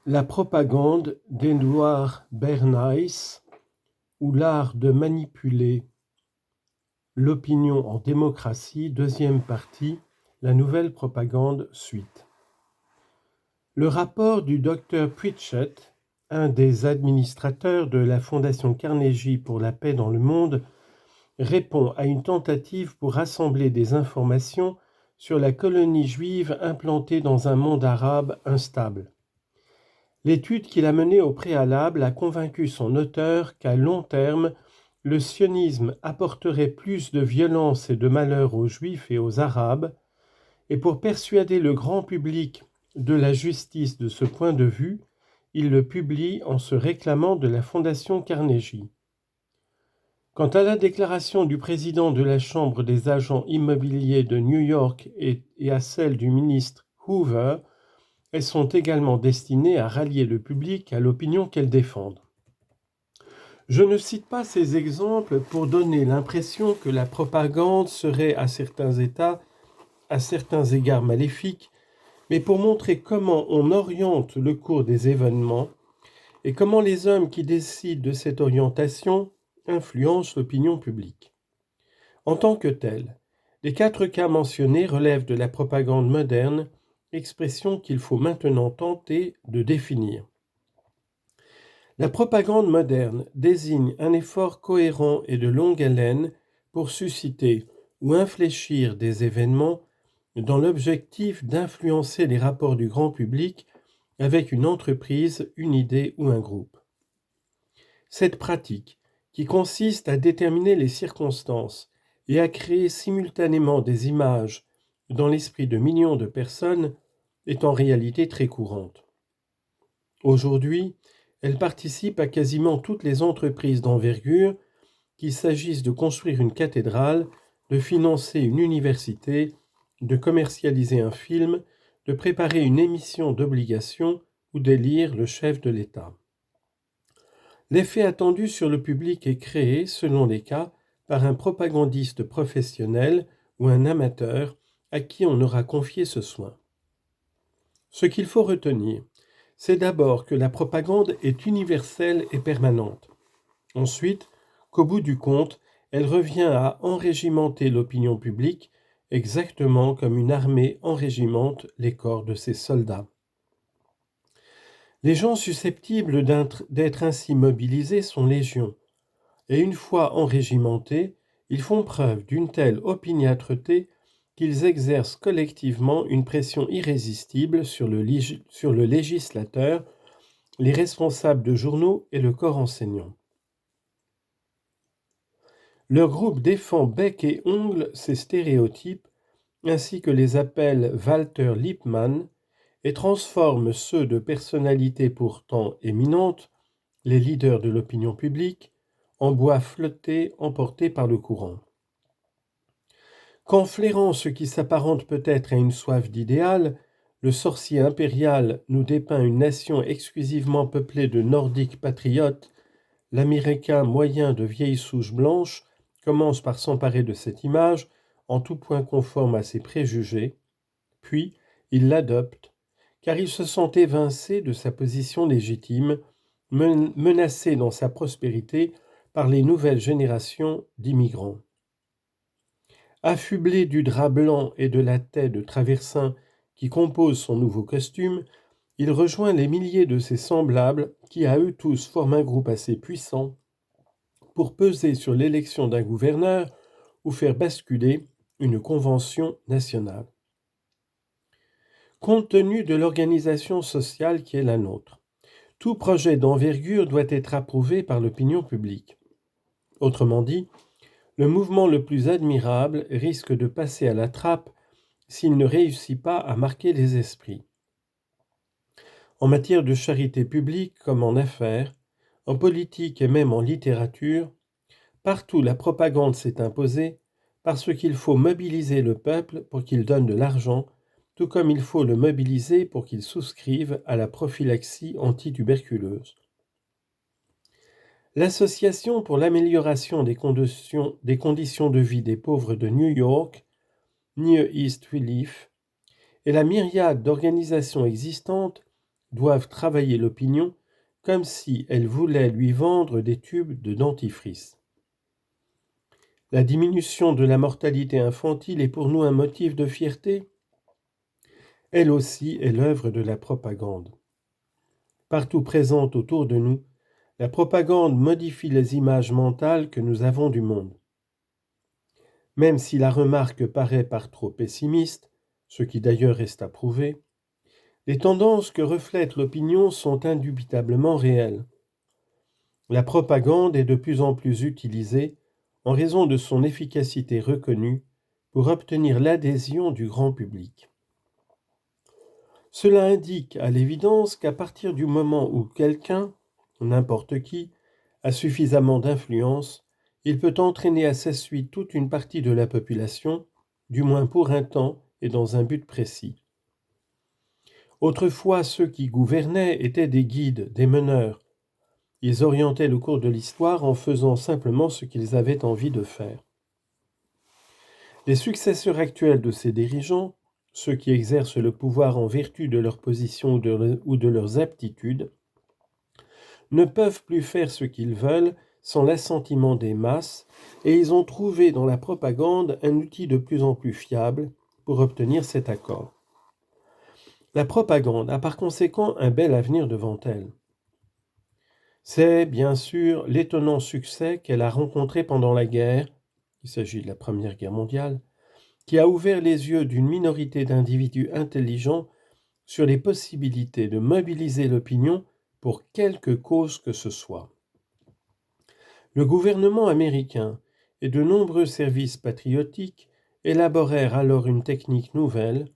La propagande d'Edward Bernays ou l'art de manipuler l'opinion en démocratie, deuxième partie, la nouvelle propagande suite. Le rapport du Dr Pritchett, un des administrateurs de la Fondation Carnegie pour la paix dans le monde, répond à une tentative pour rassembler des informations sur la colonie juive implantée dans un monde arabe instable. L'étude qu'il a menée au préalable a convaincu son auteur qu'à long terme, le sionisme apporterait plus de violence et de malheur aux Juifs et aux Arabes, et pour persuader le grand public de la justice de ce point de vue, il le publie en se réclamant de la Fondation Carnegie. Quant à la déclaration du président de la Chambre des agents immobiliers de New York et à celle du ministre Hoover, elles sont également destinées à rallier le public à l'opinion qu'elles défendent. Je ne cite pas ces exemples pour donner l'impression que la propagande serait à certains égards maléfique, mais pour montrer comment on oriente le cours des événements et comment les hommes qui décident de cette orientation influencent l'opinion publique. En tant que telle, les 4 cas mentionnés relèvent de la propagande moderne, expression qu'il faut maintenant tenter de définir. La propagande moderne désigne un effort cohérent et de longue haleine pour susciter ou infléchir des événements dans l'objectif d'influencer les rapports du grand public avec une entreprise, une idée ou un groupe. Cette pratique, qui consiste à déterminer les circonstances et à créer simultanément des images dans l'esprit de millions de personnes, est en réalité très courante. Aujourd'hui, elle participe à quasiment toutes les entreprises d'envergure, qu'il s'agisse de construire une cathédrale, de financer une université, de commercialiser un film, de préparer une émission d'obligation ou d'élire le chef de l'État. L'effet attendu sur le public est créé, selon les cas, par un propagandiste professionnel ou un amateur à qui on aura confié ce soin. Ce qu'il faut retenir, c'est d'abord que la propagande est universelle et permanente. Ensuite, qu'au bout du compte, elle revient à enrégimenter l'opinion publique, exactement comme une armée enrégimente les corps de ses soldats. Les gens susceptibles d'être ainsi mobilisés sont légion, et une fois enrégimentés, ils font preuve d'une telle opiniâtreté qu'ils exercent collectivement une pression irrésistible sur le législateur, les responsables de journaux et le corps enseignant. Leur groupe défend bec et ongle ces stéréotypes, ainsi que les appelle Walter Lippmann, et transforme ceux de personnalités pourtant éminentes, les leaders de l'opinion publique, en bois flotté emportés par le courant. Qu'en flairant ce qui s'apparente peut-être à une soif d'idéal, le sorcier impérial nous dépeint une nation exclusivement peuplée de nordiques patriotes, l'Américain moyen de vieilles souches blanches commence par s'emparer de cette image, en tout point conforme à ses préjugés, puis il l'adopte, car il se sent évincé de sa position légitime, menacé dans sa prospérité par les nouvelles générations d'immigrants. Affublé du drap blanc et de la taie de traversin qui composent son nouveau costume, il rejoint les milliers de ses semblables qui à eux tous forment un groupe assez puissant pour peser sur l'élection d'un gouverneur ou faire basculer une convention nationale. Compte tenu de l'organisation sociale qui est la nôtre, tout projet d'envergure doit être approuvé par l'opinion publique. Autrement dit, le mouvement le plus admirable risque de passer à la trappe s'il ne réussit pas à marquer les esprits. En matière de charité publique comme en affaires, en politique et même en littérature, partout la propagande s'est imposée parce qu'il faut mobiliser le peuple pour qu'il donne de l'argent, tout comme il faut le mobiliser pour qu'il souscrive à la prophylaxie antituberculeuse. L'Association pour l'amélioration des conditions de vie des pauvres de New York, Near East Relief, et la myriade d'organisations existantes doivent travailler l'opinion comme si elles voulaient lui vendre des tubes de dentifrice. La diminution de la mortalité infantile est pour nous un motif de fierté. Elle aussi est l'œuvre de la propagande. Partout présente autour de nous, la propagande modifie les images mentales que nous avons du monde. Même si la remarque paraît par trop pessimiste, ce qui d'ailleurs reste à prouver, les tendances que reflète l'opinion sont indubitablement réelles. La propagande est de plus en plus utilisée en raison de son efficacité reconnue pour obtenir l'adhésion du grand public. Cela indique à l'évidence qu'à partir du moment où quelqu'un, n'importe qui, a suffisamment d'influence, il peut entraîner à sa suite toute une partie de la population, du moins pour un temps et dans un but précis. Autrefois, ceux qui gouvernaient étaient des guides, des meneurs. Ils orientaient le cours de l'histoire en faisant simplement ce qu'ils avaient envie de faire. Les successeurs actuels de ces dirigeants, ceux qui exercent le pouvoir en vertu de leur position ou de leurs aptitudes, ne peuvent plus faire ce qu'ils veulent sans l'assentiment des masses, et ils ont trouvé dans la propagande un outil de plus en plus fiable pour obtenir cet accord. La propagande a par conséquent un bel avenir devant elle. C'est bien sûr l'étonnant succès qu'elle a rencontré pendant la guerre, il s'agit de la Première Guerre mondiale, qui a ouvert les yeux d'une minorité d'individus intelligents sur les possibilités de mobiliser l'opinion pour quelque cause que ce soit. Le gouvernement américain et de nombreux services patriotiques élaborèrent alors une technique nouvelle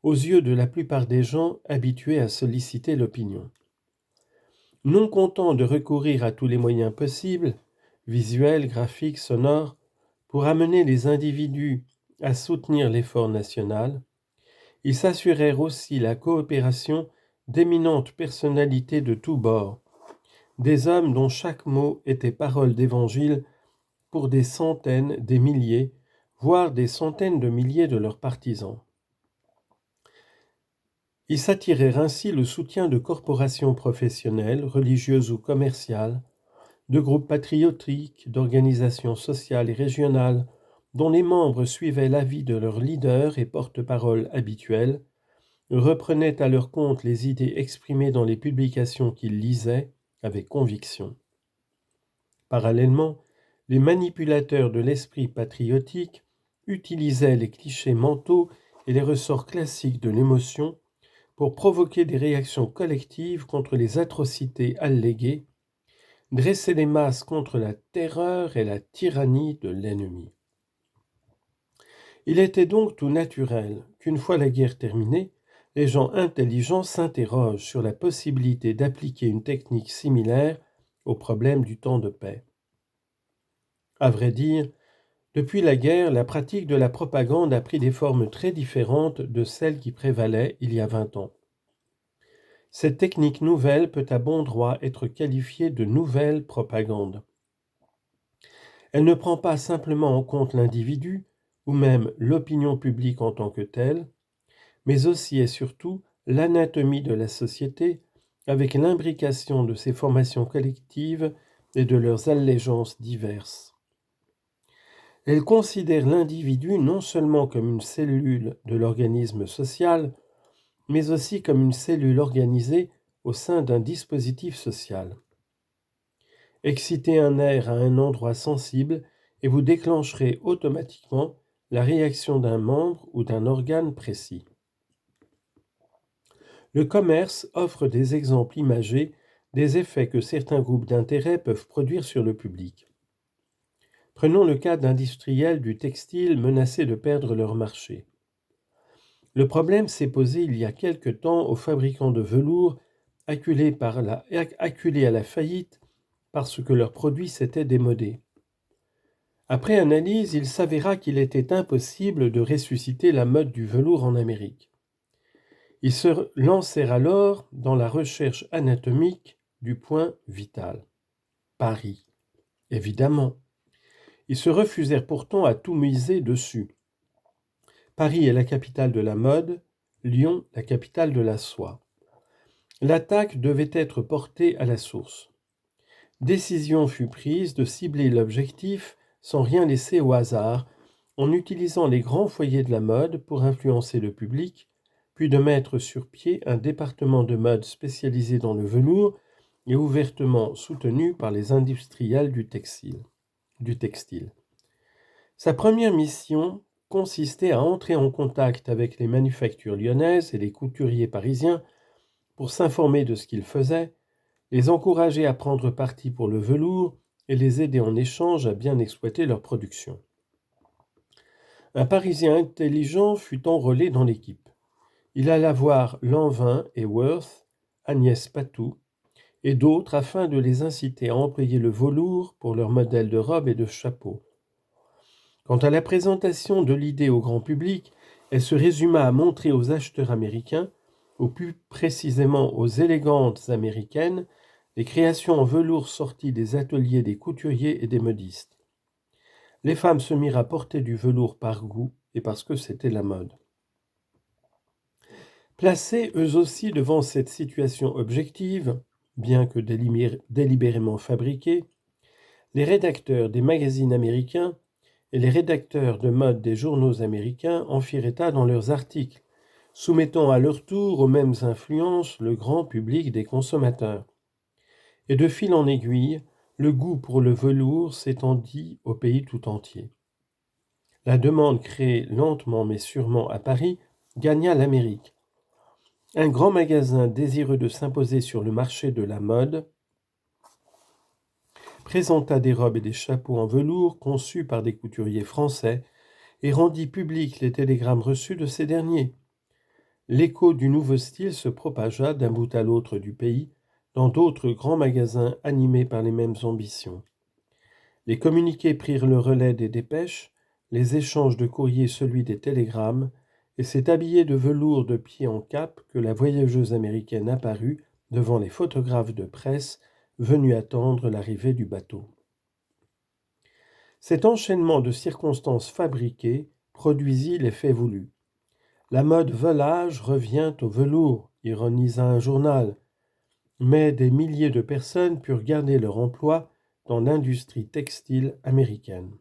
aux yeux de la plupart des gens habitués à solliciter l'opinion. Non content de recourir à tous les moyens possibles, visuels, graphiques, sonores, pour amener les individus à soutenir l'effort national, ils s'assurèrent aussi la coopération d'éminentes personnalités de tous bords, des hommes dont chaque mot était parole d'évangile pour des centaines, des milliers, voire des centaines de milliers de leurs partisans. Ils s'attirèrent ainsi le soutien de corporations professionnelles, religieuses ou commerciales, de groupes patriotiques, d'organisations sociales et régionales, dont les membres suivaient l'avis de leurs leaders et porte-parole habituels, reprenaient à leur compte les idées exprimées dans les publications qu'ils lisaient avec conviction. Parallèlement, les manipulateurs de l'esprit patriotique utilisaient les clichés mentaux et les ressorts classiques de l'émotion pour provoquer des réactions collectives contre les atrocités alléguées, dresser les masses contre la terreur et la tyrannie de l'ennemi. Il était donc tout naturel qu'une fois la guerre terminée, les gens intelligents s'interrogent sur la possibilité d'appliquer une technique similaire au problème du temps de paix. À vrai dire, depuis la guerre, la pratique de la propagande a pris des formes très différentes de celles qui prévalaient il y a 20 ans. Cette technique nouvelle peut à bon droit être qualifiée de nouvelle propagande. Elle ne prend pas simplement en compte l'individu, ou même l'opinion publique en tant que telle, mais aussi et surtout l'anatomie de la société, avec l'imbrication de ses formations collectives et de leurs allégeances diverses. Elle considère l'individu non seulement comme une cellule de l'organisme social, mais aussi comme une cellule organisée au sein d'un dispositif social. Excitez un nerf à un endroit sensible et vous déclencherez automatiquement la réaction d'un membre ou d'un organe précis. Le commerce offre des exemples imagés des effets que certains groupes d'intérêt peuvent produire sur le public. Prenons le cas d'industriels du textile menacés de perdre leur marché. Le problème s'est posé il y a quelque temps aux fabricants de velours acculés à la faillite parce que leurs produits s'étaient démodés. Après analyse, il s'avéra qu'il était impossible de ressusciter la mode du velours en Amérique. Ils se lancèrent alors dans la recherche anatomique du point vital. Paris, évidemment. Ils se refusèrent pourtant à tout miser dessus. Paris est la capitale de la mode, Lyon la capitale de la soie. L'attaque devait être portée à la source. Décision fut prise de cibler l'objectif sans rien laisser au hasard, en utilisant les grands foyers de la mode pour influencer le public, puis de mettre sur pied un département de mode spécialisé dans le velours et ouvertement soutenu par les industriels du textile. Sa première mission consistait à entrer en contact avec les manufactures lyonnaises et les couturiers parisiens pour s'informer de ce qu'ils faisaient, les encourager à prendre parti pour le velours et les aider en échange à bien exploiter leur production. Un Parisien intelligent fut enrôlé dans l'équipe. Il alla voir Lanvin et Worth, Agnès Patou et d'autres afin de les inciter à employer le velours pour leurs modèles de robes et de chapeaux. Quant à la présentation de l'idée au grand public, elle se résuma à montrer aux acheteurs américains, ou plus précisément aux élégantes américaines, les créations en velours sorties des ateliers des couturiers et des modistes. Les femmes se mirent à porter du velours par goût et parce que c'était la mode. Placés eux aussi devant cette situation objective, bien que délibérément fabriquée, les rédacteurs des magazines américains et les rédacteurs de mode des journaux américains en firent état dans leurs articles, soumettant à leur tour aux mêmes influences le grand public des consommateurs. Et de fil en aiguille, le goût pour le velours s'étendit au pays tout entier. La demande créée lentement mais sûrement à Paris gagna l'Amérique. Un grand magasin désireux de s'imposer sur le marché de la mode présenta des robes et des chapeaux en velours conçus par des couturiers français et rendit publics les télégrammes reçus de ces derniers. L'écho du nouveau style se propagea d'un bout à l'autre du pays, dans d'autres grands magasins animés par les mêmes ambitions. Les communiqués prirent le relais des dépêches, les échanges de courriers celui des télégrammes, et c'est habillée de velours de pied en cap que la voyageuse américaine apparut devant les photographes de presse venus attendre l'arrivée du bateau. Cet enchaînement de circonstances fabriquées produisit l'effet voulu. La mode volage revient au velours, ironisa un journal, mais des milliers de personnes purent garder leur emploi dans l'industrie textile américaine.